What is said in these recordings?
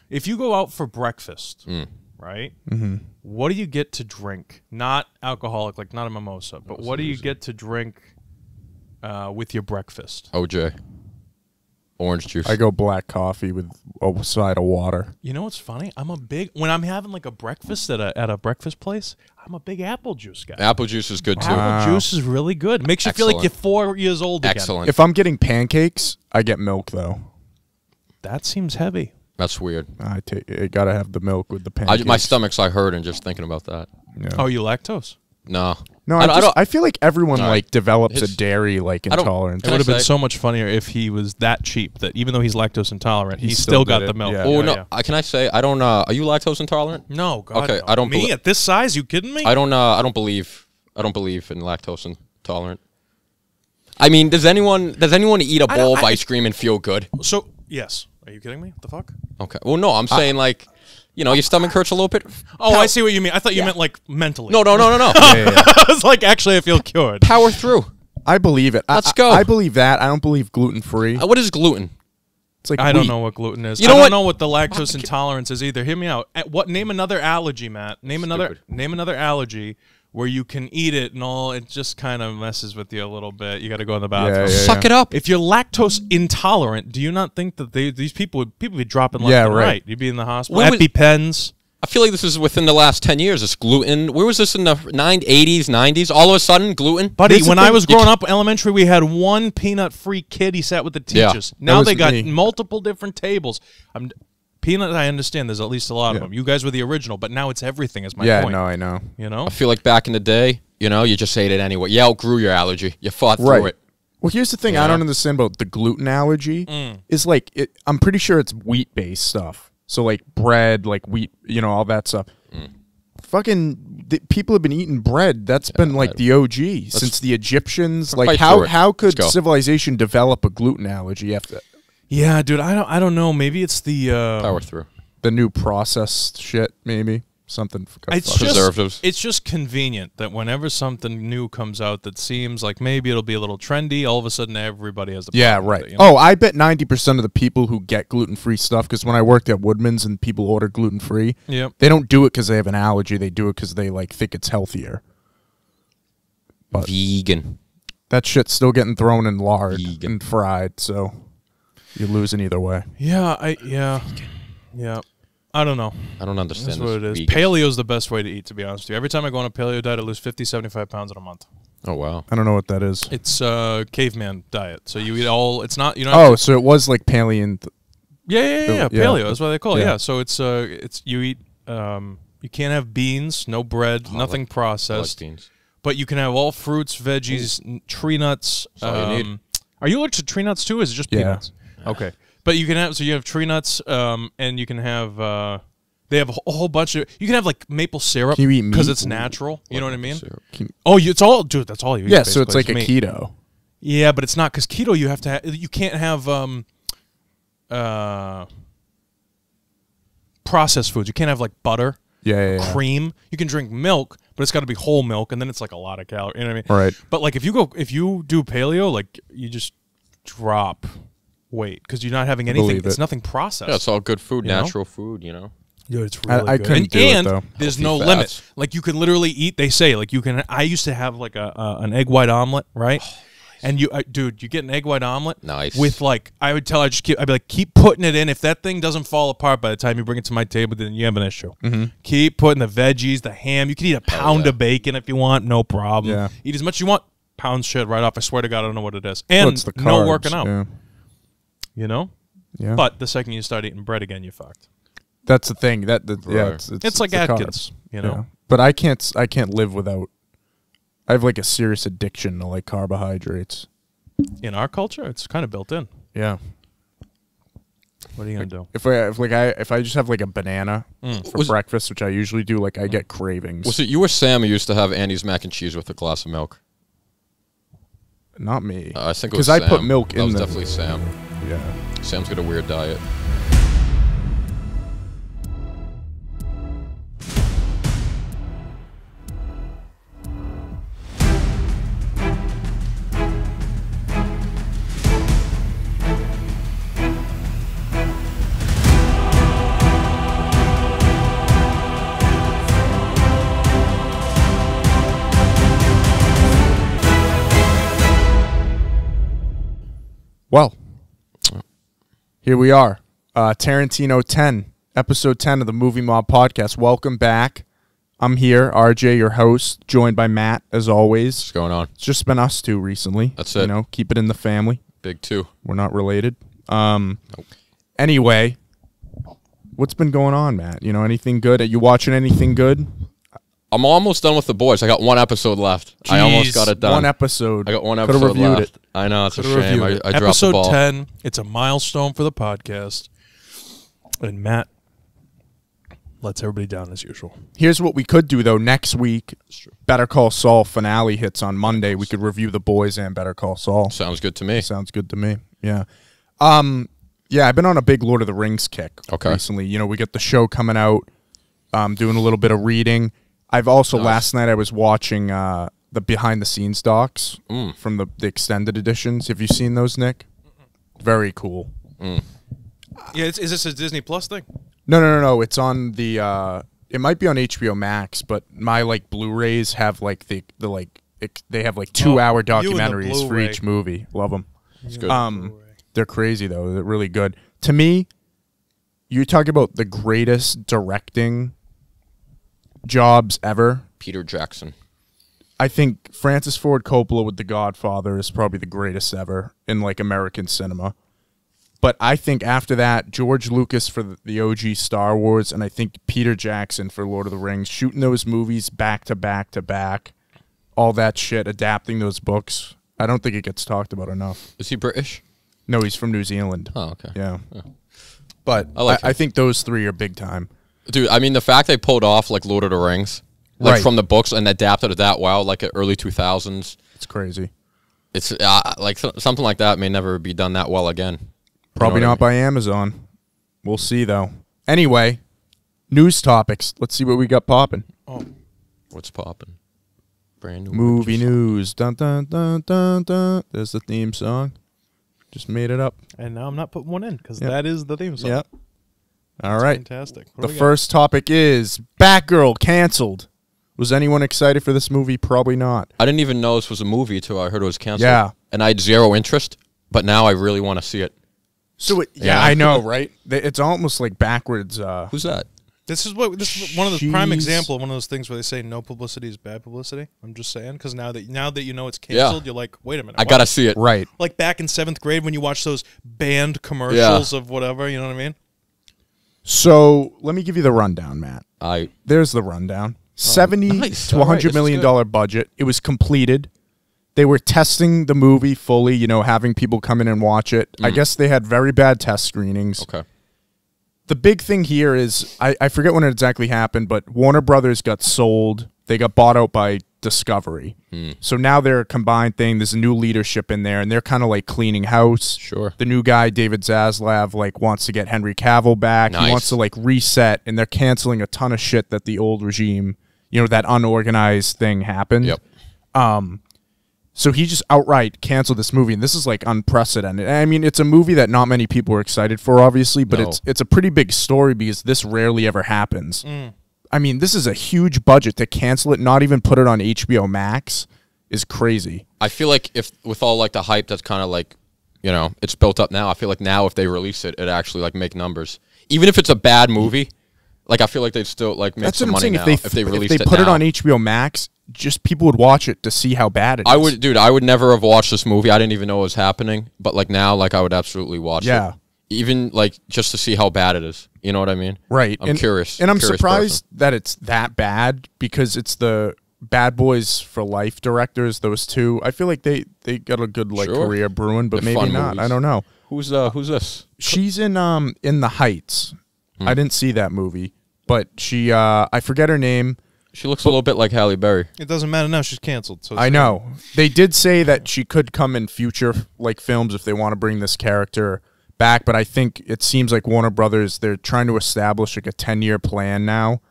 If you go out for breakfast, right? What do you get to drink? Not alcoholic, like not a mimosa, but what do you get to drink with your breakfast? OJ. Orange juice. I go black coffee with a side of water. You know what's funny? When I'm having like a breakfast at a breakfast place, I'm a big apple juice guy. Apple juice is good too. Apple juice is really good. Makes you feel like you're 4 years old again. Excellent. If I'm getting pancakes, I get milk though. That seems heavy. That's weird. I gotta have the milk with the pancakes. My stomach's like hurting just thinking about that. Yeah. Oh, you lactose? No. No, I feel like everyone like develops a dairy like intolerance. It would have been so much funnier if he was that cheap that even though he's lactose intolerant, he still got the milk. Yeah. Oh no! Can I say I don't? Are you lactose intolerant? No, God. Okay, no. I don't. Me at this size? You kidding me? I don't believe in lactose intolerant. I mean, does anyone eat a bowl of ice cream and feel good? So yes. Are you kidding me? What the fuck? Okay. Well, no, I'm saying like, you know, your stomach hurts a little bit. Oh, I see what you mean. I thought you meant like mentally. No. I was like, actually, I feel cured. Power through. I believe it. Let's go. I believe that. I don't believe gluten-free. What is gluten? It's like I don't know what gluten is. I don't know what the lactose intolerance is either. Hear me out. Name another allergy, Matt. Name another allergy where you can eat it and all. It just kind of messes with you a little bit. You got to go in the bathroom. Suck it up. If you're lactose intolerant, do you not think that these people would be dropping left and right? You'd be in the hospital. Ep.10s. I feel like this is within the last 10 years. This gluten. Where was this in the 80s, 90s? All of a sudden, gluten? Buddy, when I was growing up elementary, we had one peanut-free kid. He sat with the teachers. Yeah, now they got multiple different tables. Peanut, I understand. There's at least a lot of them. You guys were the original, but now it's everything. Is my point? Yeah, no, I know. You know, I feel like back in the day, you know, you just ate it anyway. You outgrew your allergy. You fought through it. Well, here's the thing I don't understand about the gluten allergy. Is like I'm pretty sure it's wheat-based stuff. So like bread, like wheat, you know, all that stuff. Fucking people have been eating bread. That's been like the OG since the Egyptians. Like how could civilization develop a gluten allergy after? Yeah, dude, I don't know. Maybe it's the power through the new processed shit. Maybe something. Preservatives. It's just convenient that whenever something new comes out that seems like maybe it'll be a little trendy, all of a sudden everybody has the problem with it, you know? Oh, I bet 90% of the people who get gluten-free stuff, because when I worked at Woodman's and people order gluten-free, they don't do it because they have an allergy. They do it because they like think it's healthier. But vegan. That shit's still getting thrown in lard and fried, so you're losing either way. Yeah, I don't know. I don't understand. That's what it is. Paleo's the best way to eat, to be honest with you. Every time I go on a paleo diet, I lose 50, 75 pounds in a month. Oh, wow. I don't know what that is. It's a caveman diet. So you eat all, it's not, you know. Oh, so it was like paleo. Yeah. Paleo, that's what they call it. Yeah. So it's you eat, you can't have beans, no bread, nothing processed. I like beans. But you can have all fruits, veggies, tree nuts. That's all you need. Are you allergic to tree nuts too, or is it just peanuts? Okay. But you can have, so you have tree nuts, and you can have, they have a whole bunch of, you can have like maple syrup because it's natural. You know what I mean? It's all, dude, that's all you eat. Yeah, so it's like a keto. Yeah, but it's not, because keto you have to you can't have processed foods. You can't have like butter, cream. You can drink milk, but it's got to be whole milk, and then it's like a lot of calories. You know what I mean? Right. But like if you do paleo, like you just drop weight because you're not having anything. It's nothing processed. Yeah, it's all good food, natural food. You know. Dude, it's really I good. couldn't do it, though. There's no limit. Like you can literally eat. They say like you can. I used to have like an egg white omelet, right? And dude, you get an egg white omelet. Nice. With like, I'd be like, keep putting it in. If that thing doesn't fall apart by the time you bring it to my table, then you have an issue. Keep putting the veggies, the ham. You can eat a pound of bacon if you want, no problem. Yeah. Eat as much as you want. Pound shit right off. I swear to God, I don't know what it is. And no working out. Yeah. You know. Yeah. But the second you start eating bread again, you're fucked. That's the thing. Yeah, it's like Atkins. You know. Yeah. But I can't live without. I have like a serious addiction to like carbohydrates. In our culture, it's kind of built in. Yeah. What are you gonna do? If I just have like a banana for breakfast, which I usually do, like I get cravings. Was it you or Sam who used to have Andy's mac and cheese with a glass of milk? Not me. I think it was Sam. I put milk in. That was definitely Sam. Yeah. Sam's got a weird diet. Well, here we are. Tarantino 10, episode 10 of the Movie Mob Podcast. Welcome back. I'm here, RJ, your host, joined by Matt, as always. What's going on? It's just been us two recently. That's it. You know, keep it in the family. Big two. We're not related. Nope. Anyway, what's been going on, Matt? You know, anything good? Are you watching anything good? I'm almost done with The Boys. I got one episode left. Jeez, I almost got it done. One episode. I got one episode reviewed left. I know, it's a shame. I dropped the Episode ball. 10, it's a milestone for the podcast. And Matt lets everybody down as usual. Here's what we could do, though. Next week, Better Call Saul finale hits on Monday. We could review The Boys and Better Call Saul. Sounds good to me. Sounds good to me, yeah. Yeah, I've been on a big Lord of the Rings kick recently. You know, we got the show coming out, doing a little bit of reading. I've also, last night I was watching the behind-the-scenes docs from the extended editions. Have you seen those, Nick? Very cool. Yeah, is this a Disney Plus thing? No. It's on the, it might be on HBO Max, but my, like, Blu-rays have, like, they have, like, 2-hour documentaries for each movie. Love them. It's good. They're crazy, though. They're really good. To me, you talk about the greatest directing jobs ever. Peter Jackson. I think Francis Ford Coppola with The Godfather is probably the greatest ever in, like, American cinema. But I think after that, George Lucas for the OG Star Wars, and I think Peter Jackson for Lord of the Rings, shooting those movies back to back to back, all that shit, adapting those books. I don't think it gets talked about enough. Is he British? No, he's from New Zealand. Oh, okay. Yeah. But I think those three are big time. Dude, I mean, the fact they pulled off, like, Lord of the Rings, like, from the books and adapted it that well, like, early 2000s. It's crazy. It's, like, something like that may never be done that well again. Probably not by Amazon. We'll see, though. Anyway, news topics. Let's see what we got popping. Oh. What's popping? Brand new movie news. Dun, dun, dun, dun, dun. There's the theme song. Just made it up. And now I'm not putting one in because that is the theme song. Yep. All right. Fantastic. The first topic is Batgirl canceled. Was anyone excited for this movie? Probably not. I didn't even know this was a movie until I heard it was canceled. Yeah. And I had zero interest, but now I really want to see it. So yeah, I know, right? It's almost like backwards. Who's that? This is one of the prime example of one of those things where they say no publicity is bad publicity. I'm just saying because now that you know it's canceled, you're like, wait a minute, I gotta see it. Right. Like back in 7th grade when you watch those banned commercials of whatever, you know what I mean? So let me give you the rundown, Matt. There's the rundown. $70 to $100 million budget. It was completed. They were testing the movie fully, you know, having people come in and watch it. I guess they had very bad test screenings. Okay. The big thing here is, I forget when it exactly happened, but Warner Brothers got sold. They got bought out by Discovery. So now they're a combined thing. There's a new leadership in there, and they're kind of like cleaning house. Sure. The new guy, David Zaslav, like wants to get Henry Cavill back. Nice. He wants to like reset, and they're canceling a ton of shit that the old regime, you know, that unorganized thing happened. Yep. So he just outright canceled this movie, and this is like unprecedented. I mean, it's a movie that not many people are excited for, obviously, but it's a pretty big story because this rarely ever happens. I mean, this is a huge budget to cancel it, not even put it on HBO Max, is crazy. I feel like if with all like the hype that's kind of like, you know, it's built up now. I feel like now if they release it, it actually like make numbers, even if it's a bad movie. Like I feel like they'd still like make some money now if they released it. If they put it on HBO Max, just people would watch it to see how bad it is. Dude, I would never have watched this movie. I didn't even know it was happening. But like now, like I would absolutely watch it. Even like just to see how bad it is. You know what I mean? Right. I'm curious. And I'm surprised that it's that bad because it's the Bad Boys for Life directors, those two. I feel like they got a good like career brewing, but maybe not. Movies. I don't know. Who's this? She's in The Heights. I didn't see that movie, but she I forget her name. She looks a little bit like Halle Berry. It doesn't matter now. She's canceled. So I know. They did say that she could come in future like films if they want to bring this character back, but I think it seems like Warner Brothers, they're trying to establish like a 10-year plan now,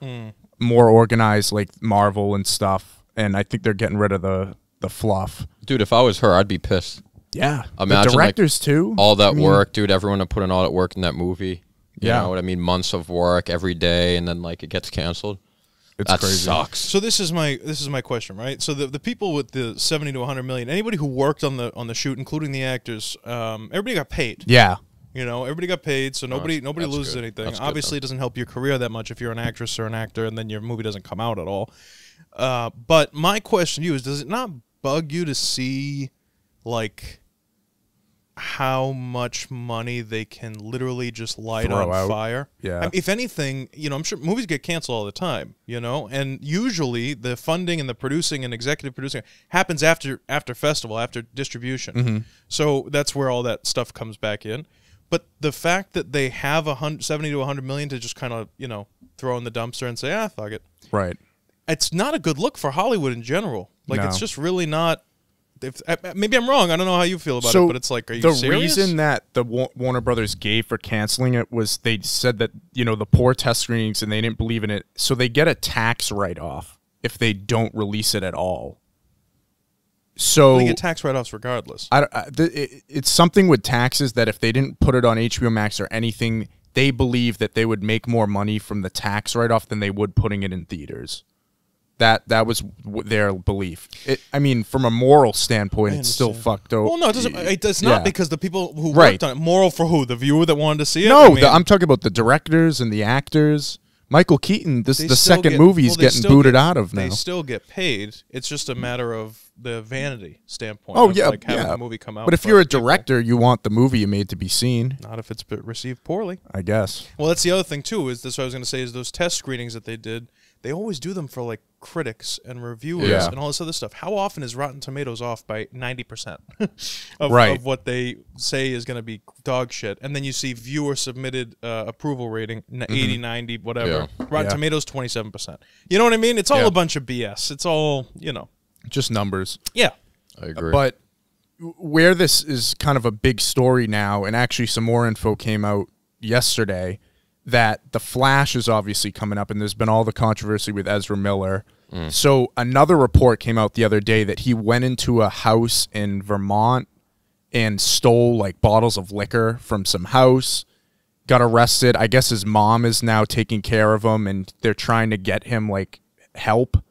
more organized like Marvel and stuff, and I think they're getting rid of the fluff. Dude, if I was her, I'd be pissed. Yeah. Imagine the directors like, too. All that work, dude, everyone to put in all that work in that movie. You Yeah. know what I mean? Months of work every day, and then like it gets canceled. It's crazy. Sucks. So this is my question, right? So the people with the 70 to 100 million, anybody who worked on the shoot, including the actors, everybody got paid. Yeah. You know, everybody got paid, so nobody loses anything. That's Obviously, it doesn't help your career that much if you're an actress or an actor, and then your movie doesn't come out at all. But my question to you is: does it not bug you to see, like, how much money they can literally just light on fire? Yeah. I mean, if anything, you know, I'm sure movies get canceled all the time, you know, and usually the funding and the producing and executive producing happens after festival, after distribution. Mm-hmm. So that's where all that stuff comes back in. But the fact that they have 70 to 100 million to just kind of, you know, throw in the dumpster and say, fuck it. Right. It's not a good look for Hollywood in general. Like, No. it's just really not. Maybe I'm wrong. I don't know how you feel about it, but it's like, are you serious? The reason that the Warner Brothers gave for canceling it was they said that, you know, the poor test screenings and they didn't believe in it. So they get a tax write-off if they don't release it at all. So they get tax write-offs regardless. It's something with taxes that if they didn't put it on HBO Max or anything, they believe that they would make more money from the tax write-off than they would putting it in theaters. That was their belief. I mean, from a moral standpoint, it's still fucked up. Well, no, it doesn't. It's not because the people who right. worked on it. Moral for who? The viewer that wanted to see it? No, I mean, I'm talking about the directors and the actors. Michael Keaton, the second movie movie he's getting booted out of now. They still get paid. It's just a matter of the vanity standpoint. Oh, of yeah. Like having the movie come out. But if you're a director, you want the movie you made to be seen. Not if it's received poorly. I guess. Well, that's the other thing, too, is this what I was going to say, is those test screenings that they did, they always do them for, like, critics and reviewers and all this other stuff. How often is Rotten Tomatoes off by 90% of what they say is going to be dog shit? And then you see viewer-submitted approval rating, 80, 90, whatever. Yeah. Rotten Tomatoes, 27%. You know what I mean? It's all a bunch of BS. It's all, you know. Just numbers. Yeah. I agree. But where this is kind of a big story now, and actually some more info came out yesterday, that The Flash is obviously coming up, and there's been all the controversy with Ezra Miller. So another report came out the other day that he went into a house in Vermont and stole, like, bottles of liquor from some house, got arrested. I guess his mom is now taking care of him, and they're trying to get him, like, help.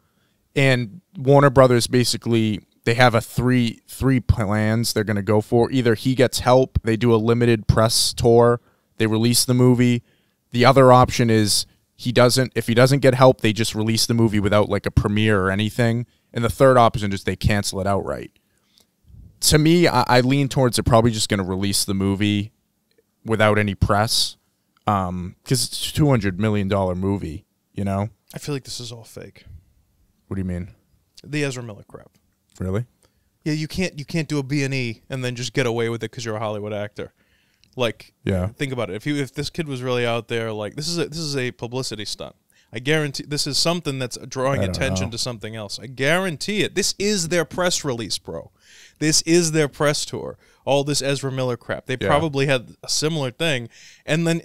And Warner Brothers basically, they have a three plans they're going to go for. Either he gets help, they do a limited press tour, they release the movie. The other option is if he doesn't get help, they just release the movie without, like, a premiere or anything. And the third option is they cancel it outright. To me, I lean towards they're probably just going to release the movie without any press, because it's a $200 million movie, you know? I feel like this is all fake. What do you mean? The Ezra Miller crap. Really? Yeah, you can't do a B&E and then just get away with it because you're a Hollywood actor. Like, think about it. If this kid was really out there, like, this is a publicity stunt. I guarantee this is something that's drawing attention to something else. I guarantee it. This is their press release, bro. This is their press tour. All this Ezra Miller crap. They probably had a similar thing, and then.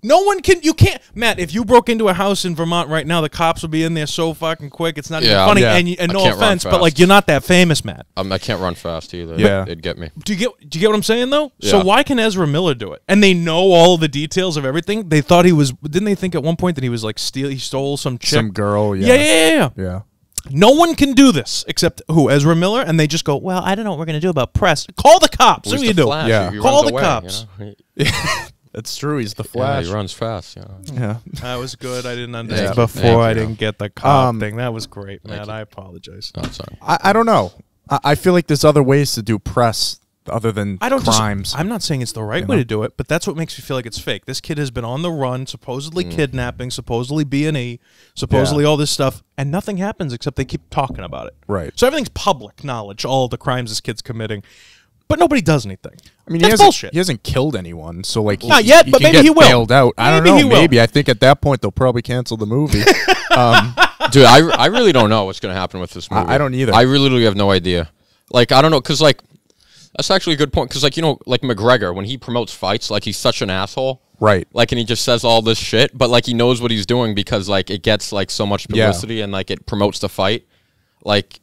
No one can. You can't, Matt. If you broke into a house in Vermont right now, the cops would be in there so fucking quick. It's not even funny. Yeah. And no offense, but, like, you're not that famous, Matt. I can't run fast either. Yeah, it'd get me. Do you get what I'm saying though? Yeah. So why can Ezra Miller do it? And they know all the details of everything. They thought he was. Didn't they think at one point that he was like he stole some chick, some girl? Yeah. No one can do this except who? Ezra Miller, and they just go, well, I don't know what we're gonna do about press. Call the cops. What do you do? Flash. Yeah. Call the cops. You know? That's true. He's the Flash. Yeah, he runs fast. You know? Yeah. That was good. I didn't understand Thank you. before. I didn't get the cop thing. That was great, Matt. you. I apologize. Oh, sorry. I don't know. I feel like there's other ways to do press other than crimes. I'm not saying it's the right way to do it, but that's what makes me feel like it's fake. This kid has been on the run, supposedly kidnapping, supposedly B&E, supposedly all this stuff, and nothing happens except they keep talking about it. Right. So everything's public knowledge, all the crimes this kid's committing, but nobody does anything. I mean, that's bullshit. He hasn't killed anyone, so, like, not yet, but maybe he will. Bailed out. I don't know. Maybe I think at that point they'll probably cancel the movie. Dude, I really don't know what's going to happen with this movie. I don't either. I really literally have no idea. Like, I don't know, because, like, that's actually a good point. Because, like, you know, like McGregor, when he promotes fights, like, he's such an asshole. Right. Like, and he just says all this shit, but, like, he knows what he's doing because, like, it gets, like, so much publicity and, like, it promotes the fight. Like,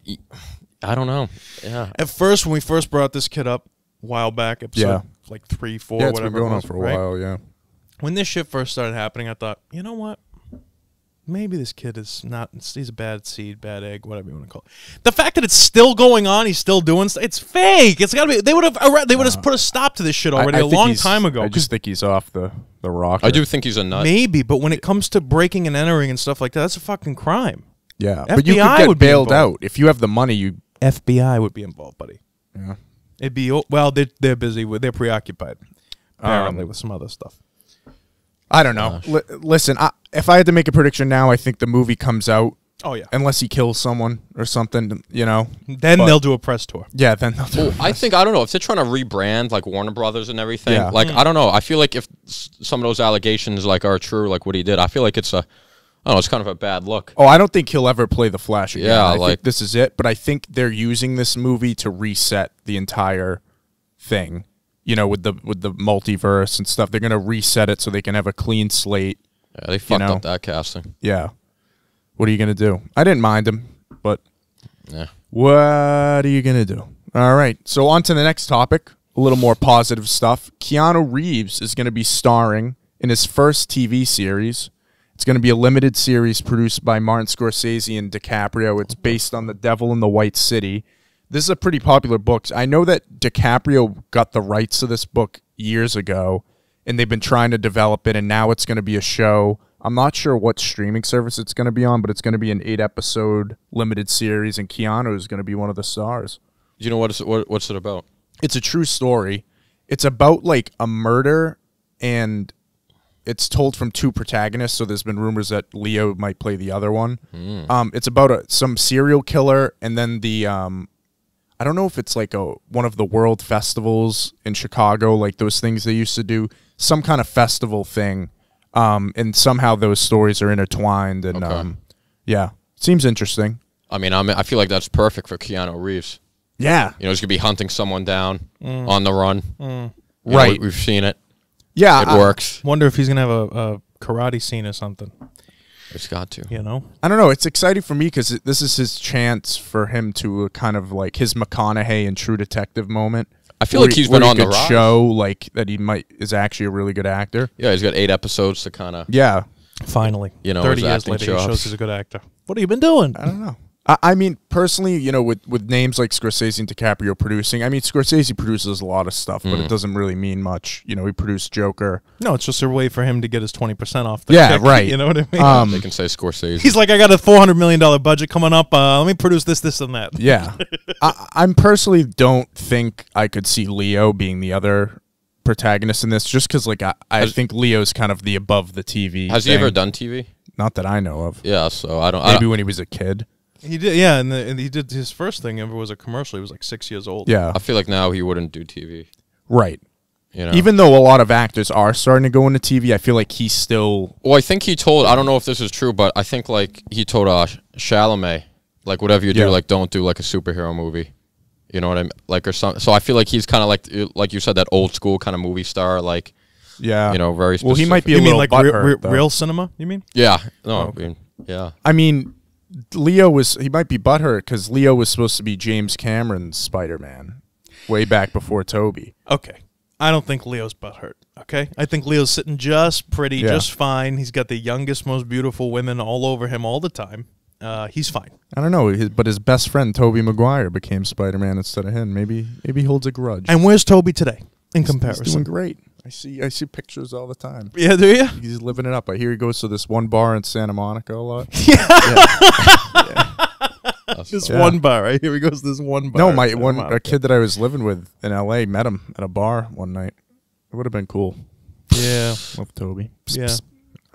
I don't know. Yeah. At first, when we first brought this kid up a while back, episode like 3, 4, it's whatever been going it on was, for a while, when this shit first started happening, I thought, you know what? maybe this kid is not. He's a bad seed, bad egg, whatever you want to call it. The fact that it's still going on, he's still doing stuff. It's fake. It's got to be. They would have put a stop to this shit already a long time ago. I just think he's off the rocker. I do think he's a nut. Maybe, but when it comes to breaking and entering and stuff like that, that's a fucking crime. Yeah, FBI but you could get bailed out if you have the money. FBI would be involved, buddy. Yeah, it'd be they're busy with they're preoccupied apparently with some other stuff. I don't know. Listen, if I had to make a prediction now, I think the movie comes out. Oh yeah, unless he kills someone or something, you know. Then they'll do a press tour. Yeah, then they'll do. I don't know if they're trying to rebrand like Warner Brothers and everything. Yeah. Like I don't know. I feel like if some of those allegations like are true, like what he did, I feel like it's it's kind of a bad look. Oh, I don't think he'll ever play the Flash again. Yeah, I think this is it. But I think they're using this movie to reset the entire thing. You know, with the multiverse and stuff, they're gonna reset it so they can have a clean slate. Yeah, they fucked up that casting. Yeah. What are you gonna do? I didn't mind him, but yeah. What are you gonna do? All right. So on to the next topic. A little more positive stuff. Keanu Reeves is gonna be starring in his first TV series. It's going to be a limited series produced by Martin Scorsese and DiCaprio. It's based on The Devil in the White City. This is a pretty popular book. I know that DiCaprio got the rights to this book years ago, and they've been trying to develop it, and now it's going to be a show. I'm not sure what streaming service it's going to be on, but it's going to be an 8-episode limited series, and Keanu is going to be one of the stars. Do you know what's it about? It's a true story. It's about, like, a murder, and it's told from two protagonists, so there's been rumors that Leo might play the other one. It's about some serial killer, and then the I don't know if it's like one of the world festivals in Chicago, like those things they used to do, some kind of festival thing, and somehow those stories are intertwined, and yeah, seems interesting. I mean, I feel like that's perfect for Keanu Reeves. Yeah, you know, he's gonna be hunting someone down on the run. Right, we've seen it. Yeah, it works. Wonder if he's gonna have a karate scene or something. It's got to. You know, I don't know. It's exciting for me because this is his chance for him to kind of like his McConaughey and True Detective moment. I feel like he's been on the rise. Show like that he is actually a really good actor. Yeah, he's got 8 episodes to kind of. Yeah, finally, 30 years later, he shows he's a good actor. What have you been doing? I don't know. I mean, personally, you know, with names like Scorsese and DiCaprio producing, I mean, Scorsese produces a lot of stuff, but it doesn't really mean much. You know, he produced Joker. No, it's just a way for him to get his 20% off the check, check, right. You know what I mean? They can say Scorsese. He's like, I got a $400 million budget coming up. Let me produce this, and that. Yeah. I personally don't think I could see Leo being the other protagonist in this, just because, like, I think Leo's kind of the above the TV Has he ever done TV? Not that I know of. Yeah, so I don't. Maybe when he was a kid. He did, yeah, and he did his first thing ever was a commercial. He was like 6 years old. Yeah, I feel like now he wouldn't do TV. Right. You know, even though a lot of actors are starting to go into TV, I feel like he's still. Well, I think he told. I don't know if this is true, but I think like he told Chalamet, like whatever you do, like don't do like a superhero movie. You know what I mean? Like or something. So I feel like he's kind of like you said, that old school kind of movie star, like. Yeah. You know, very specific. Well, he might be. You mean like real cinema? You mean? Yeah. No. I mean, yeah. I mean. He might be butthurt because Leo was supposed to be James Cameron's Spider-Man way back before Toby. Okay. I don't think Leo's butthurt, okay? I think Leo's sitting just pretty, just fine. He's got the youngest, most beautiful women all over him all the time. He's fine. I don't know, but his best friend, Tobey Maguire, became Spider-Man instead of him. Maybe he holds a grudge. And where's Toby today in comparison? He's doing great. I see pictures all the time. Yeah, do you? He's living it up. I hear he goes to this one bar in Santa Monica a lot. This one bar, right? Here he goes to this one bar. No, a kid that I was living with in LA met him at a bar one night. It would have been cool. Yeah. Love Toby. Psst, Yeah. psst.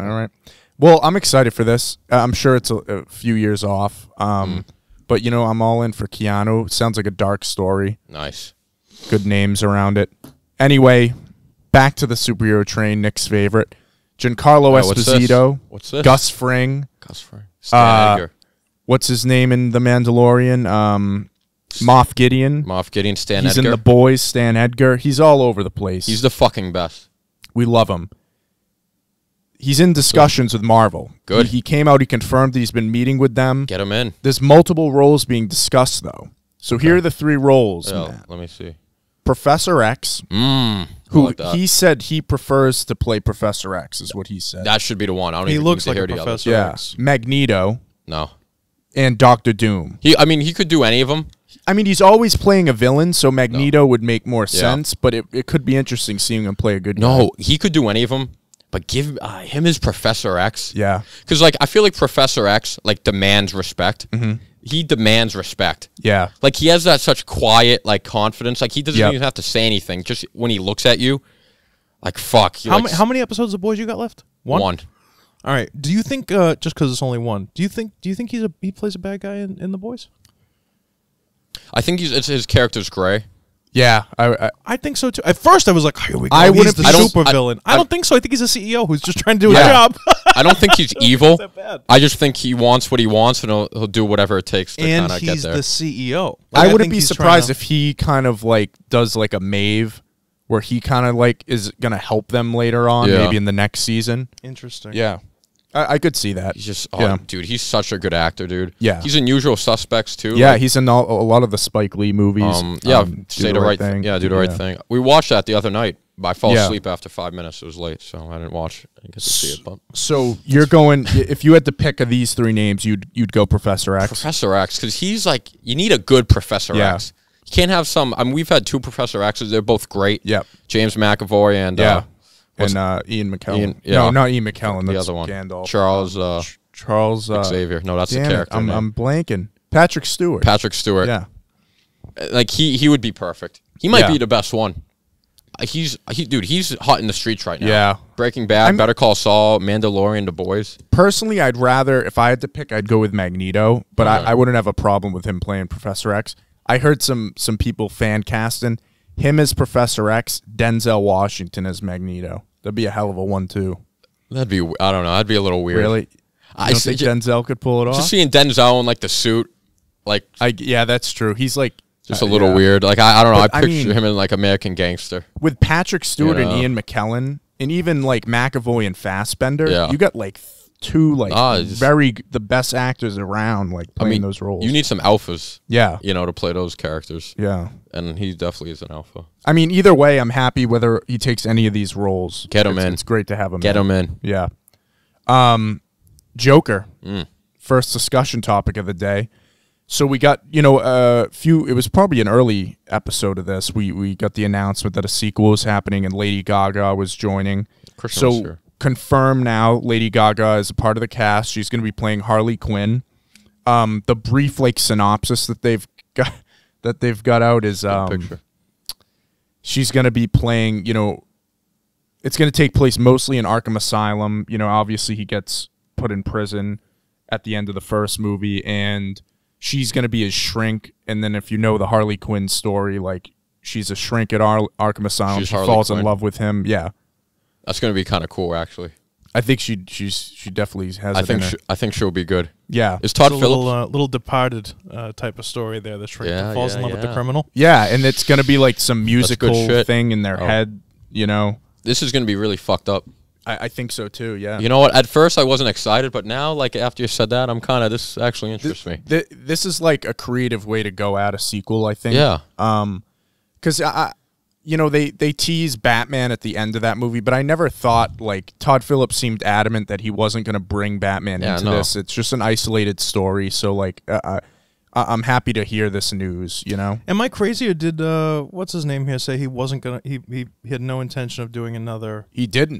All right. Well, I'm excited for this. I'm sure it's a few years off. But, you know, I'm all in for Keanu. Sounds like a dark story. Nice. Good names around it. Anyway, back to the superhero train, Nick's favorite. Giancarlo Esposito. What's this? Gus Fring. Stan Edgar. What's his name in The Mandalorian? Moff Gideon. Stan Edgar. He's in The Boys, Stan Edgar. He's all over the place. He's the fucking best. We love him. He's in discussions with Marvel. Good. He came out, he confirmed that he's been meeting with them. Get him in. There's multiple roles being discussed, though. So here are the 3 roles. Yeah, let me see. Professor X, who he said he prefers to play Professor X, is what he said. That should be the one. I don't he even looks need to like hear a Professor the X. Magneto. No. And Doctor Doom. I mean, he could do any of them. I mean, he's always playing a villain, so Magneto would make more sense, but it could be interesting seeing him play a good guy. No, he could do any of them, but give him as Professor X. Yeah. Because, like, I feel like Professor X, like, demands respect. He demands respect. Yeah. Like, he has that such quiet, like, confidence. Like, he doesn't even have to say anything. Just when he looks at you, like, fuck. How many episodes of Boys you got left? One. All right. Do you think, just because it's only one, do you think he plays a bad guy in The Boys? I think his character's gray. Yeah, I think so too. At first, I was like, "Here we go." He's the super villain. I don't think so. I think he's a CEO who's just trying to do his job. I don't think he's evil. That bad. I just think he wants what he wants, and he'll do whatever it takes to kind of get there. And he's the CEO. Like, I wouldn't be surprised if he kind of like does like a Maeve, where he kind of like is gonna help them later on, maybe in the next season. Interesting. Yeah. I could see that. He's just, dude, he's such a good actor, dude. Yeah. He's in Usual Suspects, too. Yeah, like, he's in a lot of the Spike Lee movies. Say the right thing. Yeah, do the right thing. We watched that the other night. I fell asleep after 5 minutes. It was late, so I didn't watch. I didn't get to see it. But. So you're going, if you had to pick of these three names, you'd go Professor X? Professor X, because he's like, you need a good Professor X. You can't have some, I mean, we've had two Professor X's. They're both great. Yep. James McAvoy and... Ian McKellen. No, not Ian McKellen. That's the other one. Gandalf. Charles Xavier. No, that's the character. I'm blanking. Patrick Stewart. Yeah. Like he would be perfect. He might be the best one. He's hot in the streets right now. Yeah. Breaking Bad, Better Call Saul, Mandalorian, The Boys. Personally, I'd rather, if I had to pick, I'd go with Magneto, but I wouldn't have a problem with him playing Professor X. I heard some people fan casting him as Professor X, Denzel Washington as Magneto. That'd be a hell of a one, too. That'd be, I don't know, that'd be a little weird. Really? I don't think Denzel could pull it off? Just seeing Denzel in, like, the suit, like... yeah, that's true. He's, like... Just a little weird. Like, I don't know, I picture him in, like, American Gangster. With Patrick Stewart and Ian McKellen, and even, like, McAvoy and Fassbender, you got, like... two the best actors around, like playing those roles. You need some alphas, yeah, to play those characters. Yeah, and he definitely is an alpha. I mean, either way, I'm happy whether he takes any of these roles. Get him in. It's great to have him. Get him in. Yeah. Joker. First discussion topic of the day. So we got a few. It was probably an early episode of this. We got the announcement that a sequel is happening and Lady Gaga was joining. Confirmed now, Lady Gaga is a part of the cast. She's going to be playing Harley Quinn. The brief synopsis that they've got out is she's going to be playing. It's going to take place mostly in Arkham Asylum. Obviously he gets put in prison at the end of the first movie, and she's going to be his shrink. And then if you know the Harley Quinn story, like she's a shrink at Arkham Asylum. She falls in love with him. Yeah. That's going to be kind of cool, actually. I think she definitely has. I think she'll be good. Yeah, is Todd Phillips little Departed type of story there? The shrink that falls in love with the criminal. Yeah, and it's going to be like some musical thing in their head. This is going to be really fucked up. I think so too. Yeah. You know what? At first I wasn't excited, but now, like after you said that, I'm kind of. This actually interests me. This is like a creative way to go at a sequel. I think. Yeah. Because they tease Batman at the end of that movie, but I never thought, like, Todd Phillips seemed adamant that he wasn't going to bring Batman into this. It's just an isolated story, so, like, I'm happy to hear this news, Am I crazy, or did, what's his name here say he wasn't going to, he had no intention of doing another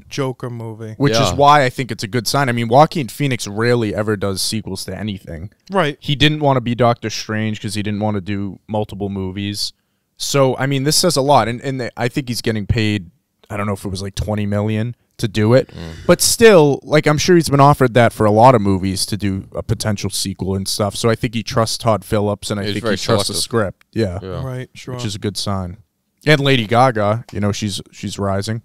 Joker movie? Which is why I think it's a good sign. I mean, Joaquin Phoenix rarely ever does sequels to anything. Right. He didn't want to be Doctor Strange because he didn't want to do multiple movies. So, I mean, this says a lot, and I think he's getting paid, I don't know if it was like $20 million to do it, but still, like, I'm sure he's been offered that for a lot of movies to do a potential sequel and stuff, so I think he trusts Todd Phillips, and I think he trusts the script. Yeah. Right, sure. Which is a good sign. And Lady Gaga, she's rising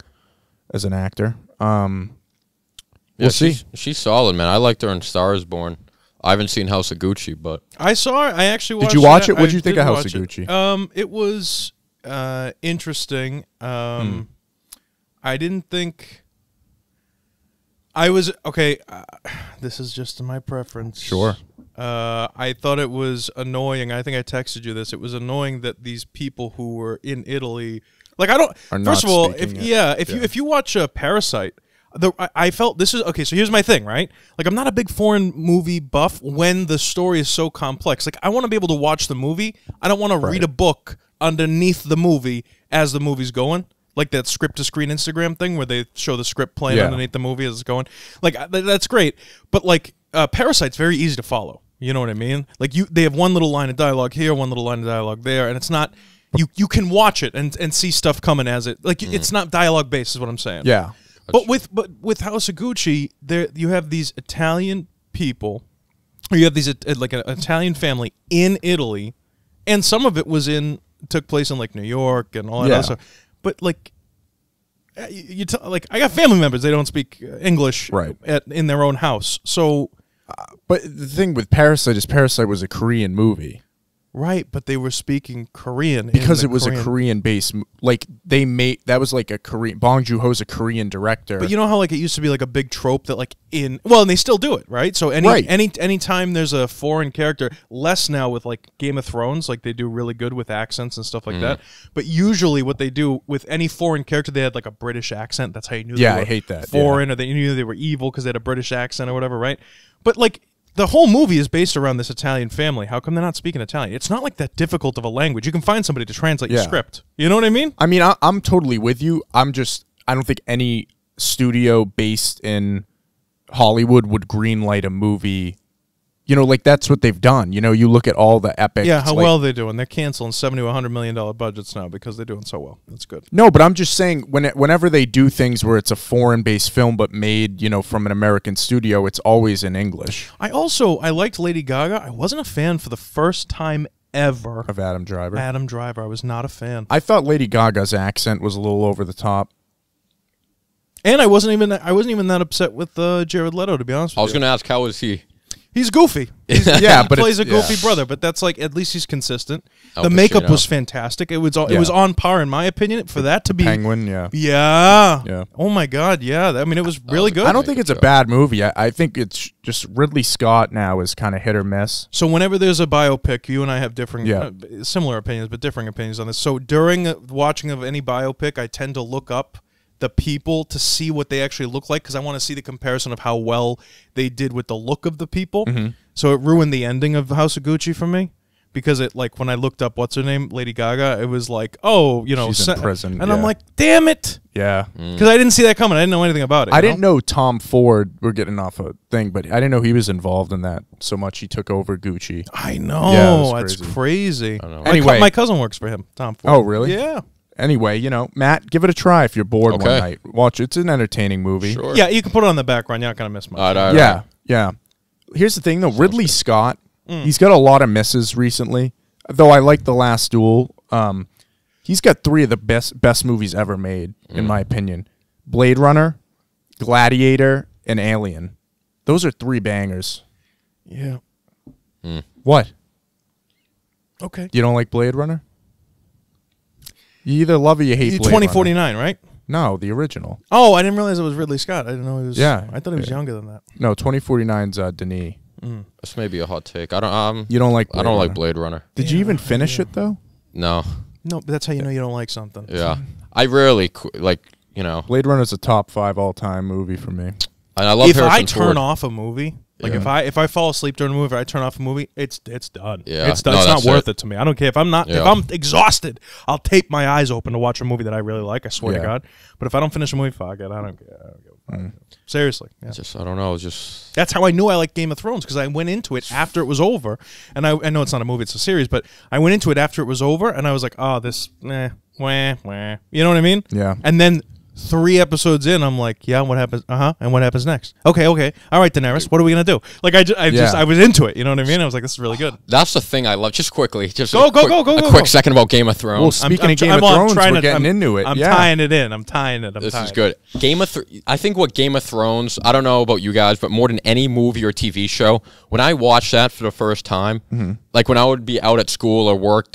as an actor. We'll see. She's solid, man. I liked her in Star is Born. I haven't seen House of Gucci, but I saw it. I actually watched. Did you watch it? What did you think of House of Gucci? It was interesting. I didn't think I was okay. This is just my preference. Sure. I thought it was annoying. I think I texted you this. It was annoying that these people who were in Italy, like I don't. First of all, if you watch Parasite, I felt this is okay. So here's my thing, right? Like I'm not a big foreign movie buff when the story is so complex. Like I want to be able to watch the movie. I don't want to read a book underneath the movie as the movie's going. Like that script-to-screen Instagram thing where they show the script playing underneath the movie as it's going. Like that's great, but like Parasite's very easy to follow. You know what I mean? Like they have one little line of dialogue here, one little line of dialogue there, and it's not. You can watch it and see stuff coming as it. Like it's not dialogue based, is what I'm saying. Yeah. But with House of Gucci, there you have these Italian people, or you have these like an Italian family in Italy, and some of it took place in like New York and all that other stuff. But like, like I got family members, they don't speak English in their own house. So, but the thing with Parasite is Parasite was a Korean movie. Right, but they were speaking Korean because it was a Korean-based. Like that was like a Korean. Bong Joon-ho's a Korean director. But you know how like it used to be like a big trope that like and they still do it, right? So any time there's a foreign character, less now with like Game of Thrones, like they do really good with accents and stuff like that. But usually what they do with any foreign character, they had like a British accent. That's how you knew. They were I hate that foreign, or they knew they were evil because they had a British accent or whatever, right? But like. The whole movie is based around this Italian family. How come they're not speaking Italian? It's not like that difficult of a language. You can find somebody to translate your script. You know what I mean? I mean, I'm totally with you. I don't think any studio based in Hollywood would greenlight a movie. You know, like that's what they've done. You know, you look at all the epic. Yeah, how well they're doing. They're canceling $70 to $100 million budgets now because they're doing so well. That's good. No, but I'm just saying whenever they do things where it's a foreign-based film but made, you know, from an American studio, it's always in English. I liked Lady Gaga. I wasn't a fan for the first time ever of Adam Driver. I was not a fan. I thought Lady Gaga's accent was a little over the top. And I wasn't even that upset with Jared Leto, to be honest with you. I was going to ask, how is he? He's goofy. He plays a goofy brother, but that's like at least he's consistent. The makeup was fantastic. It was on par in my opinion for that to be Penguin. Yeah. Oh my God. Yeah. I mean, it was really good. I don't think it's a bad movie. I think it's just Ridley Scott now is kind of hit or miss. So whenever there's a biopic, you and I have different, similar opinions, but differing opinions on this. So during watching of any biopic, I tend to look up the people to see what they actually look like because I want to see the comparison of how well they did with the look of the people. So it ruined the ending of House of Gucci for me because it like when I looked up what's her name, Lady Gaga, it was like, oh, you know, she's in prison, and I'm like, damn it, because I didn't see that coming. I didn't know anything about it. I didn't know Tom Ford. We're getting off a thing, but I didn't know he was involved in that so much. He took over Gucci. I know, that's crazy. I don't know. Anyway, my cousin works for him, Tom Ford. Oh, really? Yeah. Anyway, you know, Matt, give it a try if you're bored one night. Watch it. It's an entertaining movie. Sure. Yeah, you can put it on the background. You're not going to miss much. Yeah. Here's the thing, though. Ridley Scott, he's got a lot of misses recently. Though I like The Last Duel. He's got 3 of the best movies ever made, in my opinion. Blade Runner, Gladiator, and Alien. Those are 3 bangers. Yeah. What? Okay. You don't like Blade Runner? You either love or you hate Blade 2049, right? No, the original. Oh, I didn't realize it was Ridley Scott. I didn't know he was. Yeah, I thought he was younger than that. No, 2049's Denis. This may be a hot take. I don't. You don't like? I don't like Blade Runner. Did you even finish it though? No. No, but that's how you know you don't like something. Yeah, I rarely like. You know, Blade Runner's a top 5 all-time movie for me. And I love. If Harrison I turn Ford. off a movie. Like if I fall asleep during a movie, or I turn off a movie, it's done. Yeah. It's done. It's not worth it to me. I don't care if I'm exhausted. I'll tape my eyes open to watch a movie that I really like. I swear to God. But if I don't finish a movie, fuck it. I don't care. Seriously. Yeah. I don't know. It's just that's how I knew I liked Game of Thrones because I went into it after it was over, and I know it's not a movie, it's a series, but I went into it after it was over, and I was like, oh, this, wah. You know what I mean? Yeah. And then 3 episodes in, I'm like, yeah, what happens? And what happens next? Okay, all right, Daenerys, what are we gonna do? Like, I was into it. You know what I mean? I was like, this is really good. That's the thing I love. Just quickly, go. A quick second about Game of Thrones. Well, speaking of Game of Thrones, we're getting into it. I'm tying it in. This is good. I think what Game of Thrones. I don't know about you guys, but more than any movie or TV show, when I watched that for the first time, like when I would be out at school or work,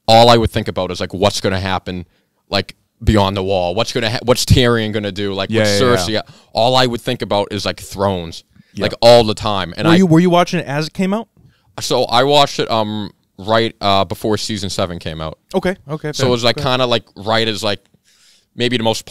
all I would think about is like, what's gonna happen, like. Beyond the Wall, what's Tyrion gonna do? Like with Cersei, all I would think about is like Thrones, like all the time. And were you watching it as it came out? So I watched it right before season 7 came out. Okay. So it was like kind of like right as like maybe the most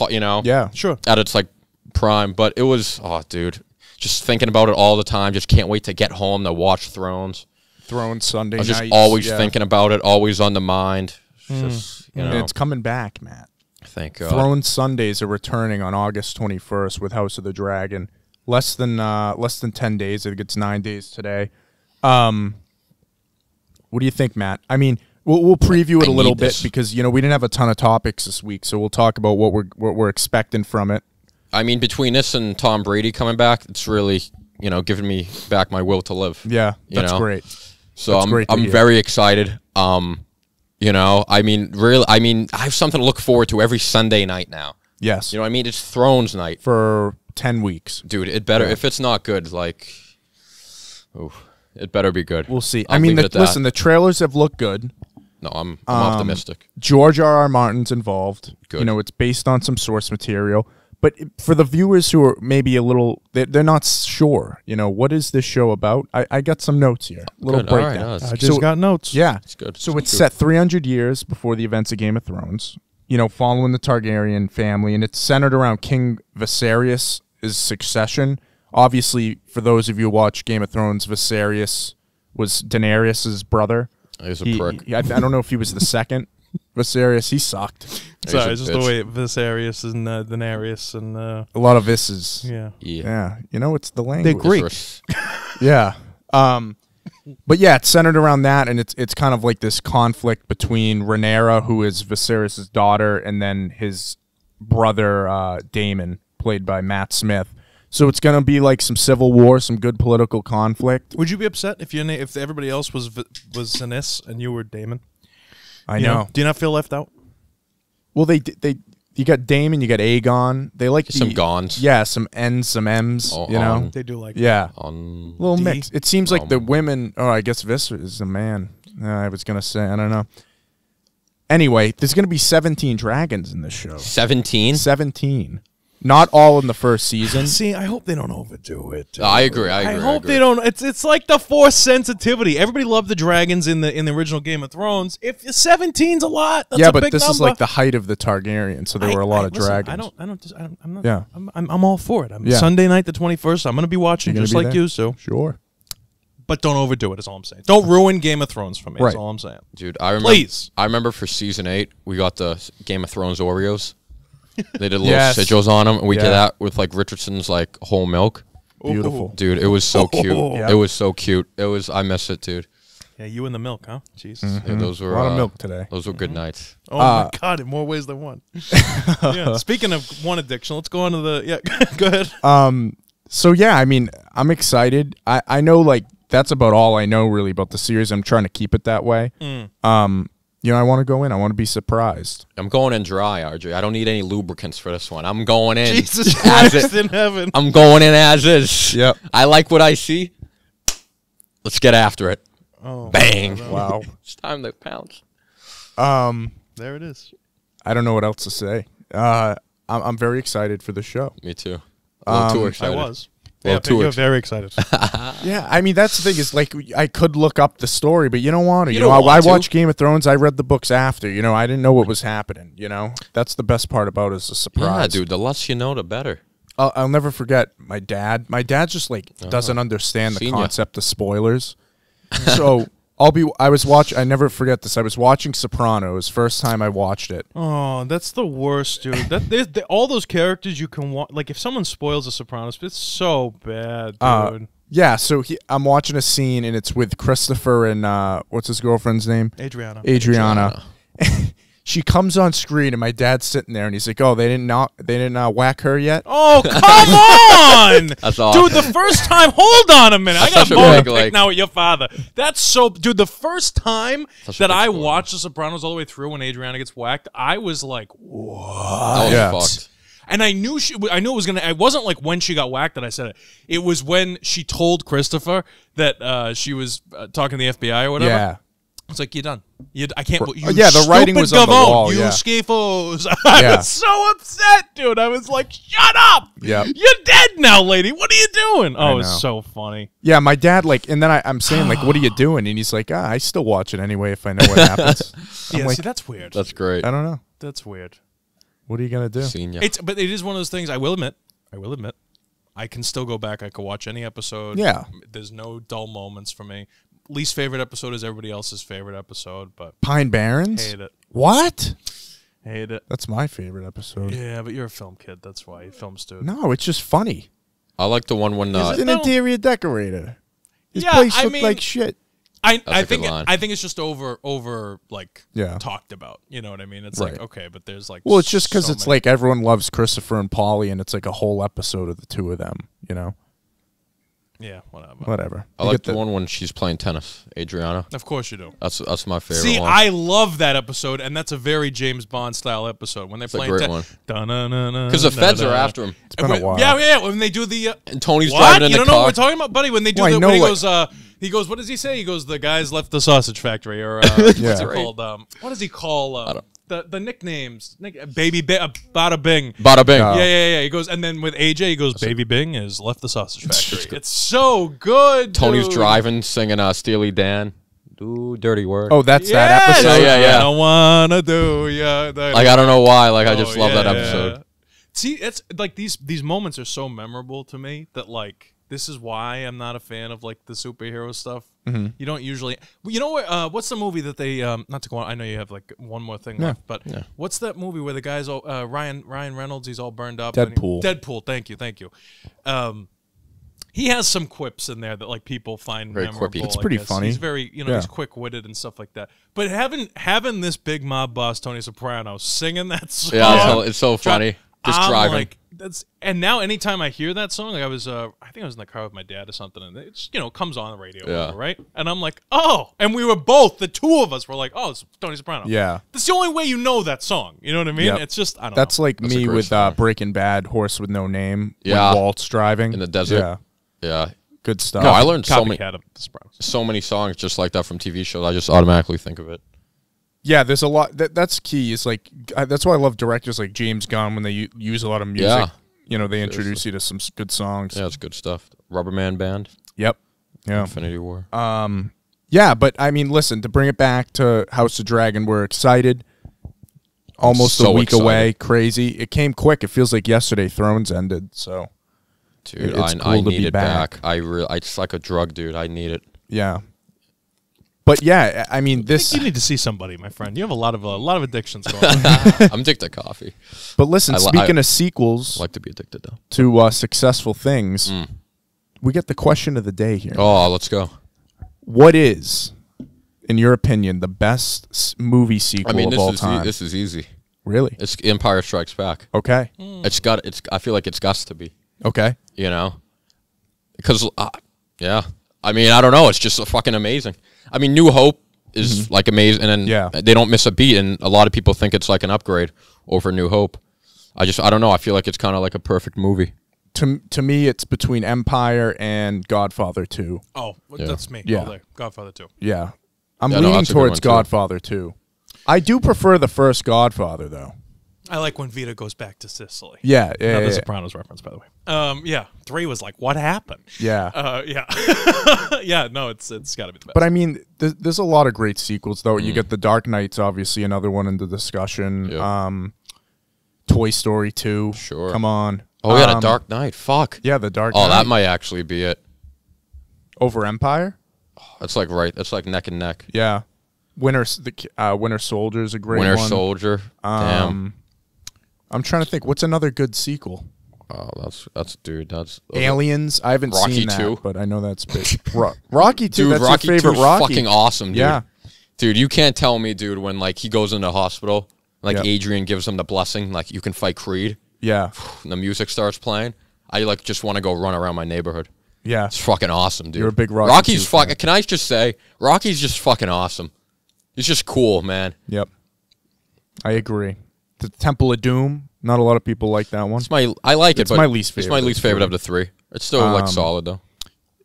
sure, at its like prime. But it was dude, just thinking about it all the time. Just can't wait to get home to watch Thrones Sunday nights. I was just nights, always thinking about it, always on the mind. Just, and it's coming back, Matt. Thank God. Thrones Sundays are returning on August 21st with House of the Dragon. Less than 10 days. I think it's 9 days today. What do you think, Matt? I mean, we'll preview it a little bit because we didn't have a ton of topics this week, so we'll talk about what we're expecting from it. I mean, between this and Tom Brady coming back, it's really giving me back my will to live. Yeah, that's great. So I'm very excited. I mean, really, I have something to look forward to every Sunday night now. Yes. I mean, it's Thrones night for 10 weeks. Dude, it better if it's not good, like, it better be good. We'll see. I mean, listen, the trailers have looked good. No, I'm optimistic. George R.R. Martin's involved. Good. It's based on some source material. But for the viewers who are maybe a little, they're not sure, what is this show about? I got some notes here. A little breakdown. Right, I just got notes. Yeah. It's good. So it's set 300 years before the events of Game of Thrones, following the Targaryen family, and it's centered around King Viserys' succession. Obviously, for those of you who watch Game of Thrones, Viserys was Daenerys' brother. He's a prick. I don't know if he was the second. Viserys, he sucked. Sorry, it's just the way Viserys and Daenerys and a lot of Vises. Yeah. It's the language. They're Greek. Yeah. But yeah, it's centered around that, and it's kind of like this conflict between Rhaenyra, who is Viserys' daughter, and then his brother Daemon, played by Matt Smith. So it's gonna be like some civil war, some good political conflict. Would you be upset if everybody else was Zenith and you were Daemon? I know. Do you not feel left out? Well, you got Daemon, you got Aegon. They like some Gons. Yeah, some N's, some M's. They do like little mix. It seems like the women. Oh, I guess Viserys is a man. I was gonna say, I don't know. Anyway, there's gonna be 17 dragons in this show. 17. Not all in the first season. See, I hope they don't overdo it. I agree. I hope they don't. It's like the Force sensitivity. Everybody loved the dragons in the original Game of Thrones. If 17's a lot, that's a big but this number. is like the height of the Targaryen, so there were a lot of dragons. I'm not. Yeah. I'm all for it. Sunday night the 21st. I'm going to be watching just like you. So sure. But don't overdo it. Is all I'm saying. Don't ruin Game of Thrones for me. That's all I'm saying. Dude, I remember. Please. I remember for season 8, we got the Game of Thrones Oreos. They did little sigils on them, and we did that with like Richardson's like whole milk. Beautiful, dude. It was so cute. It was so cute. I miss it, dude. Yeah, you and the milk, huh? Jesus. Yeah, those were a lot of milk today. Those were good nights. Oh my God, in more ways than one. Speaking of one addiction, let's go on to the go ahead. So yeah, I mean, I'm excited. I know like that's about all I know really about the series. I'm trying to keep it that way. I want to go in. I want to be surprised. I'm going in dry, RJ. I don't need any lubricants for this one. I'm going in. Jesus Christ in heaven. I'm going in as is. Yep. I like what I see. Let's get after it. Oh, bang! Wow. It's time to pounce. There it is. I don't know what else to say. I'm very excited for the show. Me too. A little too excited. I was. You're very excited. Yeah, I mean that's the thing is like I could look up the story, but you don't want to. I watched Game of Thrones. I read the books after. I didn't know what was happening. That's the best part about it is the surprise. Yeah, dude. The less you know, the better. I'll never forget my dad. My dad just like doesn't understand the concept of spoilers. So I never forget this. I was watching Sopranos, first time I watched it. Oh, that's the worst, dude. All those characters you can watch. Like if someone spoils the Sopranos, it's so bad, dude. Yeah, so I'm watching a scene and it's with Christopher and what's his girlfriend's name? Adriana. She comes on screen and my dad's sitting there and he's like, "Oh, they didn't whack her yet." Oh, come on! That's awesome. Dude, the first time. Hold on a minute. That's I got a bone to pick now with your father. That's so, dude. The first time that I watched The Sopranos all the way through when Adriana gets whacked, I was like, "What?" That was fucked. And I knew it was gonna. It wasn't like when she got whacked that I said it. It was when she told Christopher that she was talking to the FBI or whatever. Yeah. It's like, you're done. I can't believe you. Yeah, the writing was on the wall. You yeah. schifos. I was so upset, dude. I was like, shut up. Yeah. You're dead now, lady. What are you doing? Oh, it's so funny. Yeah, my dad, like, and then I'm saying, like, what are you doing? And he's like, I still watch it anyway if I know what happens. Yeah, like, see, that's weird. That's great. I don't know. That's weird. What are you going to do? But it is one of those things, I will admit, I can still go back. I could watch any episode. Yeah. There's no dull moments for me. Least favorite episode is everybody else's favorite episode, but Pine Barrens? hate it. What? Hate it. That's my favorite episode. Yeah, but you're a film kid. That's why. You film student. No, it's just funny. I like the one when He's an interior decorator. His Yeah, place I looked mean- like shit. I a think good line. I think it's just over like Yeah. talked about. You know what I mean? It's Right. like, okay, but there's like Well, it's just because so it's many- like everyone loves Christopher and Polly, and it's like a whole episode of the two of them, you know? yeah, whatever. Whatever. I like the one when she's playing tennis, Adriana. Of course you do. That's my favorite See, one. I love that episode, and that's a very James Bond style episode when they're It's a playing. great one. Because Because the feds are after him. It's been a while. Yeah. When they do the And Tony's what? driving in You the don't know car. what we're talking about, buddy? When they do Well, I the know, when like- he goes, what does he say? He goes, the guys left the sausage factory, or what's Yeah. it called? What does he call the nicknames? Baby Bada Bing. Bada bing. Yeah. He goes, and then with AJ, he goes, Baby Bing has left the sausage factory. It's so good. Tony's dude. driving, singing Steely Dan. Do dirty work. Oh, that's that episode? Yeah. I don't wanna do ya. Like, I don't know why. Like, I just love that yeah. episode. See, it's like these moments are so memorable to me that like this is why I'm not a fan of like the superhero stuff. Mm-hmm. You don't usually, you know what? What's the movie that they not to go on? I know you have like one more thing left, but what's that movie where the guy's all Ryan Reynolds? He's all burned up. Deadpool. Deadpool. Thank you. He has some quips in there that like people find Very memorable. quippy. It's I pretty guess. funny. He's very, he's quick witted and stuff like that. But having this big mob boss Tony Soprano singing that song, It's so funny. Just I'm driving. like, and now anytime I hear that song, like I think I was in the car with my dad or something, and it's comes on the radio, whatever, right? And I'm like, oh, and we were both, the two of us were like, oh, it's Tony Soprano. Yeah. That's the only way you know that song. You know what I mean? Yep. It's just I don't That's know. like That's a me great with song. Breaking Bad, Horse with No Name. Yeah. When Walt's driving In the desert. Yeah. Good stuff. No, I learned Copycat of the Sopranos. so many songs just like that from TV shows. I just automatically think of it. Yeah, there's a lot. That's key. Is like that's why I love directors like James Gunn when they use a lot of music. Yeah. They introduce you to some good songs. Yeah, it's good stuff. Rubberman Band. Yep. Yeah. Infinity War. Yeah, but I mean, listen, to bring it back to House of Dragon, we're excited. Almost so a week excited. away. Crazy. It came quick. It feels like yesterday Thrones ended. So, Dude, it's cool I to need be it back. It's like a drug, dude. I need it. yeah. But yeah, I mean, I this. think you need to see somebody, my friend. You have a lot of addictions going on. I'm addicted to coffee. But listen, I speaking of sequels I like to be addicted, though. to successful things, we get the question of the day here. Oh, let's go. What is, in your opinion, the best movie sequel of all time? This is easy. Really? It's Empire Strikes Back. Okay. I feel like it's got to be. Okay. Because yeah. I mean, I don't know. It's just fucking amazing. I mean, New Hope is like amazing, and then they don't miss a beat, and a lot of people think it's like an upgrade over New Hope. I don't know. I feel like it's kind of like a perfect movie. To me, it's between Empire and Godfather 2. Oh, that's me. Yeah. All day. Godfather 2. Yeah. I'm Yeah, leaning that's a good towards one, too. Godfather 2. I do prefer the first Godfather, though. I like when Vita goes back to Sicily. Yeah. Another Sopranos reference, by the way. Yeah. 3 was like, what happened? Yeah. Yeah. Yeah, no, it's got to be the best. But I mean, there's a lot of great sequels, though. You get The Dark Knight's obviously another one in the discussion. Yeah. Toy Story 2. Sure. Come on. Oh, yeah, The Dark Knight. Fuck. Yeah, The Dark Knight. Oh, that might actually be it. Over Empire? That's like right. That's like neck and neck. Yeah. Winter Soldier is a great Winter one. Soldier. Damn. I'm trying to think. What's another good sequel? Oh, that's dude. That's Aliens. I haven't Rocky seen that, 2. but I know that's big. Rocky 2. Dude, That's Rocky your favorite 2 's Rocky. fucking awesome, dude. Yeah. Dude, you can't tell me, dude, when like he goes into hospital, like Yep. Adrian gives him the blessing, like you can fight Creed, Yeah. and the music starts playing. I like just want to go run around my neighborhood. Yeah. It's fucking awesome, dude. You're a big Rocky Rocky's 2 fan. fucking. Can I just say, Rocky's just fucking awesome. He's just cool, man. Yep. I agree. The Temple of Doom. Not a lot of people like that one. I like it, It's but my least It's favorite my least favorite of the 3. It's still like solid though.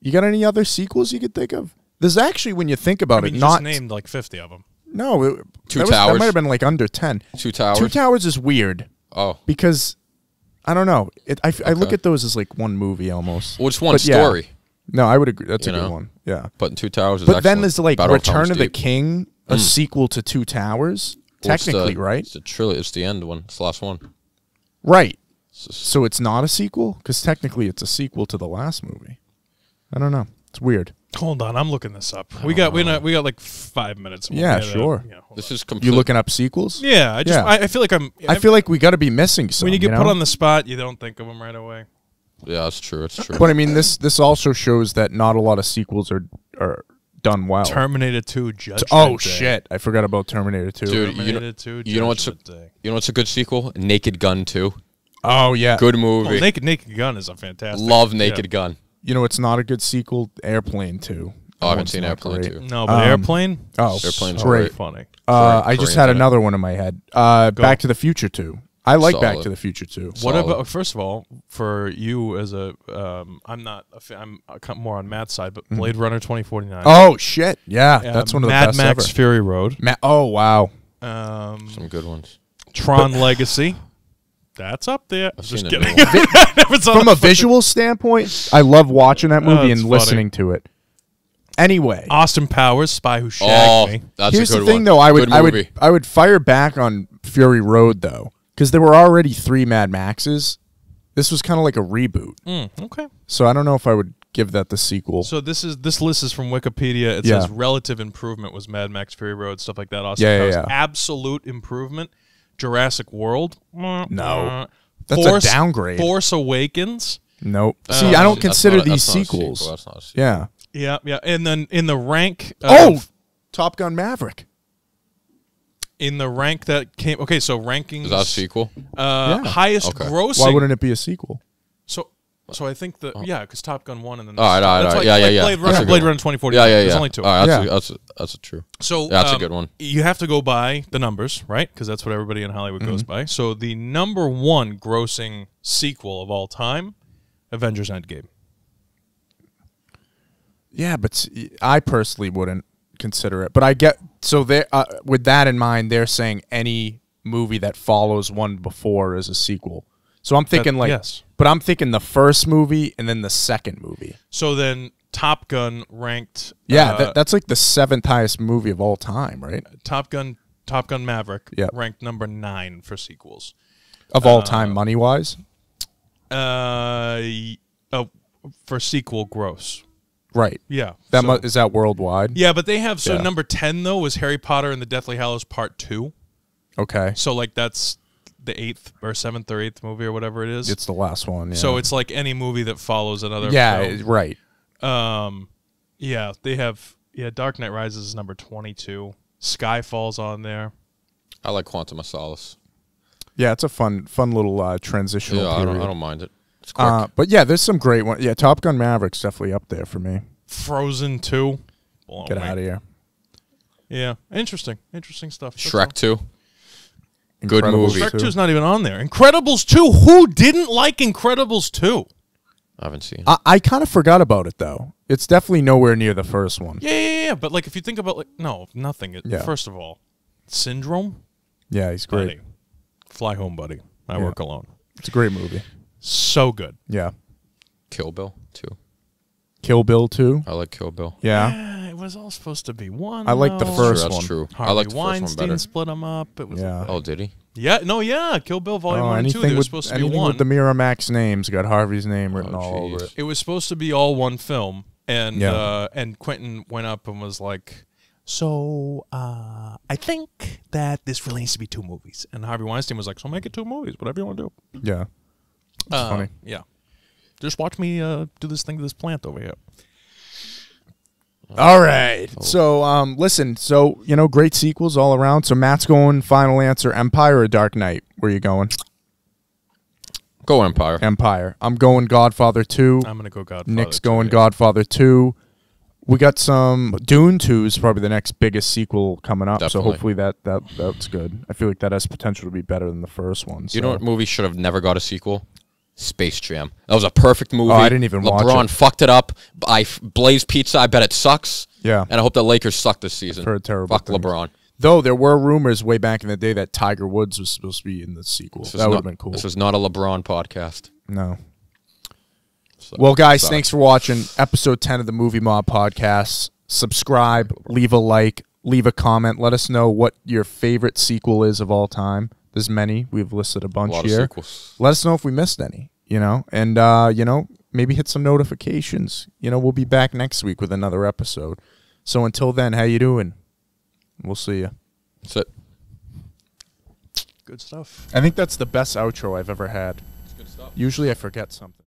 You got any other sequels you could think of? There's actually, when you think about I mean, it, you not just named like 50 of them. No, Two Towers. That might have been like under 10. Two Towers. Two Towers is weird. Oh, because I don't know. I look at those as like one movie almost. Well, it's one story. Yeah. No, I would agree. That's a good one. Yeah. But in Two Towers is But then there's like Battle Return of the King, a sequel to Two Towers. Well, technically, right? It's a trilogy. It's the end one. It's the last one. Right. So it's not a sequel? Because technically it's a sequel to the last movie. I don't know. It's weird. Hold on, I'm looking this up. We got like 5 minutes. Yeah, sure. This is you looking up sequels? Yeah, I feel like I feel like we got to be missing some. When you get put on the spot, you don't think of them right away. Yeah, that's true. It's true. But I mean, this also shows that not a lot of sequels are done well. Terminator 2 Judgment Oh Day. shit! I forgot about Terminator 2. Dude, Terminator 2 you know what's a good sequel? Naked Gun 2. Oh yeah, good movie. Oh, Naked Gun is a fantastic. Love Naked Gun. You know it's not a good sequel? Airplane 2. Oh, I haven't seen Airplane 2. No, but Airplane? Oh, Airplane's great. Funny. I just had another one in my head. Back to the Future 2. I like Back to the Future 2. What about, first of all, for you as a, I'm more on Matt's side, but Blade Runner 2049. Oh, shit. Yeah, that's one of the best Mad Max ever. Fury Road. Oh, wow. Some good ones. Tron Legacy. That's up there. Just kidding. From a visual standpoint, I love watching that movie and listening to it. Anyway, Austin Powers, Spy Who Shagged Me. That's here's a good the thing, one. though. I would fire back on Fury Road though, because there were already 3 Mad Maxes. This was kind of like a reboot. Okay. So I don't know if I would give that the sequel. So this list is from Wikipedia. It says relative improvement was Mad Max Fury Road, stuff like that. Austin Powers. Absolute improvement. Jurassic World. No. That's a downgrade. Force Awakens. Nope. See, I don't consider these sequels. That's not a sequel. Yeah. And then in the rank Top Gun Maverick. In the rank that came so rankings. Is that a sequel? Highest grossing. Why wouldn't it be a sequel? So I think because Top Gun 1 and then all right. Blade Runner 2049. Yeah. There's only 2. All right, that's true. So that's a good one. You have to go by the numbers, right? Because that's what everybody in Hollywood goes by. So the number 1 grossing sequel of all time, Avengers Endgame. Yeah, but I personally wouldn't consider it. But I get with that in mind, they're saying any movie that follows one before is a sequel. So I'm thinking but I'm thinking the first movie and then the second movie. So then Top Gun ranked. Yeah, that's like the 7th highest movie of all time, right? Top Gun Maverick ranked number 9 for sequels of all time, money wise. For sequel gross. Right. Yeah. Is that worldwide? Yeah, but they have number 10 though was Harry Potter and the Deathly Hallows Part 2. Okay. So like that's the 8th or 7th or 8th movie or whatever it is. It's the last one. Yeah. So it's like any movie that follows another. Yeah. Right. Yeah. They have. Yeah. Dark Knight Rises is number 22. Skyfall's on there. I like Quantum of Solace. Yeah, it's a fun little transitional period. I don't mind it. It's quick. But yeah, there's some great ones. Yeah, Top Gun Maverick's definitely up there for me. Frozen 2. Get out of here. Yeah, interesting stuff. Shrek 2. Good movie. Shrek 2 is not even on there. Incredibles 2. Who didn't like Incredibles 2? I haven't seen it. I kind of forgot about it though. It's definitely nowhere near the first one. Yeah. But like, if you think about nothing. First of all, Syndrome. Yeah, he's great. Buddy. Fly Home, Buddy. I Work Alone. It's a great movie. So good. Yeah. Kill Bill 2. Kill Bill 2. I like Kill Bill. Yeah. It was all supposed to be one. I like the first one. That's true. Harvey I like the first Weinstein one better. split them up. It was Oh, did he? Yeah. Kill Bill Volume 1 and 2. They were supposed to be anything one. with the Miramax names got Harvey's name written all over it. It was supposed to be all one film, and Quentin went up and was like, "So I think that this really needs to be 2 movies." And Harvey Weinstein was like, "So make it 2 movies, whatever you want to do." Yeah, it's funny. Yeah, just watch me do this thing to this plant over here. All right. So, listen. So, great sequels all around. So, Matt's going final answer: Empire or Dark Knight? Where are you going? Go Empire. Empire. I'm going Godfather 2. I'm gonna go Godfather. Nick's going Godfather 2. We got some Dune 2 is probably the next biggest sequel coming up. Definitely. So hopefully that's good. I feel like that has potential to be better than the first one. So. You know what movie should have never got a sequel? Space Jam. That was a perfect movie. Oh, I didn't even watch it. LeBron fucked it up. Blaze Pizza. I bet it sucks. Yeah. And I hope the Lakers suck this season. For a terrible Fuck LeBron. Though there were rumors way back in the day that Tiger Woods was supposed to be in the sequel. That would have been cool. This is not a LeBron podcast. No. So, well, guys, thanks for watching episode 10 of the Movie Mob Podcast. Subscribe, leave a like, leave a comment. Let us know what your favorite sequel is of all time. There's many. We've listed a bunch here. Let us know if we missed any, and, maybe hit some notifications. We'll be back next week with another episode. So until then, how you doing? We'll see you. That's it. Good stuff. I think that's the best outro I've ever had. It's good stuff. Usually I forget something.